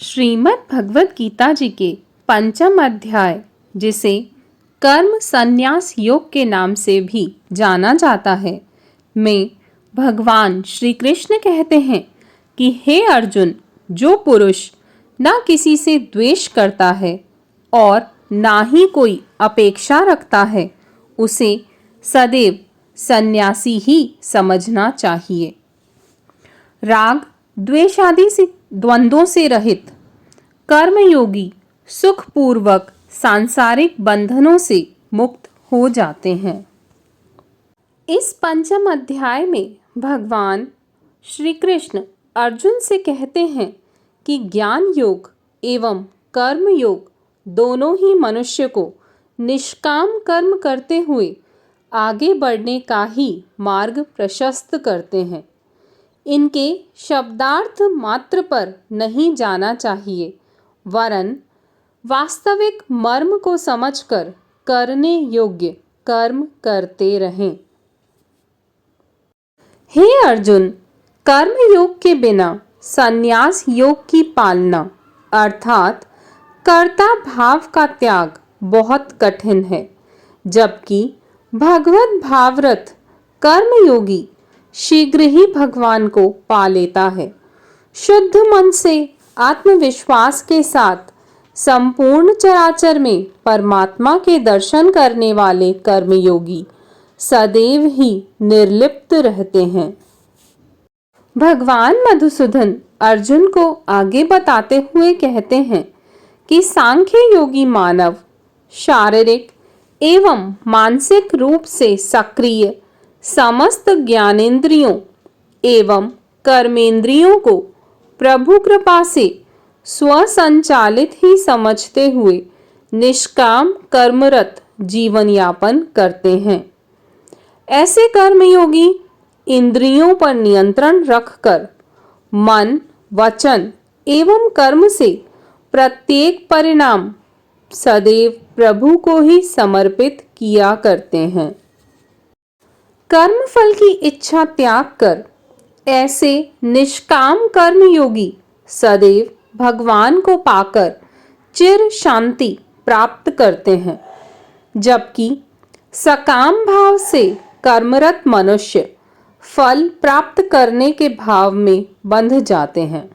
श्रीमद् भगवत गीता जी के पंचम अध्याय, जिसे कर्म संन्यास योग के नाम से भी जाना जाता है, में भगवान श्री कृष्ण कहते हैं कि हे अर्जुन, जो पुरुष ना किसी से द्वेष करता है और ना ही कोई अपेक्षा रखता है, उसे सदैव सन्यासी ही समझना चाहिए। राग द्वेष आदि से द्वंद्वों से रहित कर्मयोगी सुखपूर्वक सांसारिक बंधनों से मुक्त हो जाते हैं। इस पंचम अध्याय में भगवान श्री कृष्ण अर्जुन से कहते हैं कि ज्ञान योग एवं कर्म योग दोनों ही मनुष्य को निष्काम कर्म करते हुए आगे बढ़ने का ही मार्ग प्रशस्त करते हैं। इनके शब्दार्थ मात्र पर नहीं जाना चाहिए, वरन वास्तविक मर्म को समझकर करने योग्य कर्म करते रहें। हे अर्जुन, कर्म योग के बिना संन्यास योग की पालना अर्थात कर्ता भाव का त्याग बहुत कठिन है, जबकि भगवत भावरत कर्मयोगी शीघ्र ही भगवान को पा लेता है। शुद्ध मन से आत्मविश्वास के साथ संपूर्ण चराचर में परमात्मा के दर्शन करने वाले कर्मयोगी सदैव ही निर्लिप्त रहते हैं। भगवान मधुसूदन अर्जुन को आगे बताते हुए कहते हैं कि सांख्य योगी मानव शारीरिक एवं मानसिक रूप से सक्रिय समस्त ज्ञानेंद्रियों एवं कर्मेंद्रियों को प्रभु कृपा से स्वसंचालित ही समझते हुए निष्काम कर्मरत जीवन यापन करते हैं। ऐसे कर्मयोगी इंद्रियों पर नियंत्रण रखकर मन, वचन एवं कर्म से प्रत्येक परिणाम सदैव प्रभु को ही समर्पित किया करते हैं। कर्म फल की इच्छा त्याग कर ऐसे निष्काम कर्मयोगी सदैव भगवान को पाकर चिर शांति प्राप्त करते हैं, जबकि सकाम भाव से कर्मरत मनुष्य फल प्राप्त करने के भाव में बंध जाते हैं।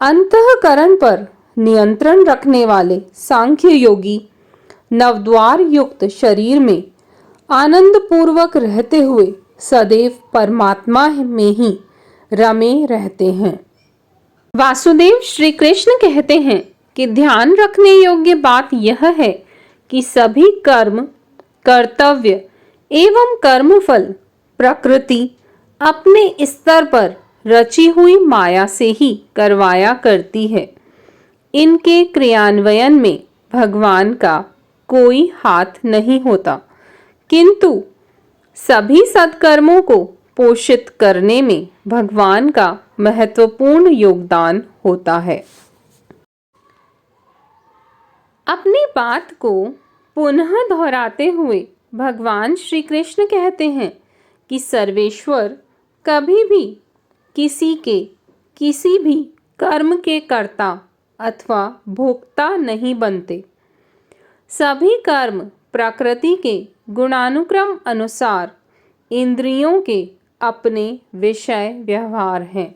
अंतःकरण पर नियंत्रण रखने वाले सांख्य योगी नवद्वार युक्त शरीर में आनंद पूर्वक रहते हुए सदैव परमात्मा में ही रमे रहते हैं। वासुदेव श्री कृष्ण कहते हैं कि ध्यान रखने योग्य बात यह है कि सभी कर्म, कर्तव्य एवं कर्मफल प्रकृति अपने स्तर पर रची हुई माया से ही करवाया करती है। इनके क्रियान्वयन में भगवान का कोई हाथ नहीं होता, किंतु सभी सत्कर्मों को पोषित करने में भगवान का महत्वपूर्ण योगदान होता है। अपनी बात को पुनः दोहराते हुए भगवान श्री कृष्ण कहते हैं कि सर्वेश्वर कभी भी किसी के किसी भी कर्म के कर्ता अथवा भोक्ता नहीं बनते। सभी कर्म प्रकृति के गुणानुक्रम अनुसार इंद्रियों के अपने विषय व्यवहार हैं।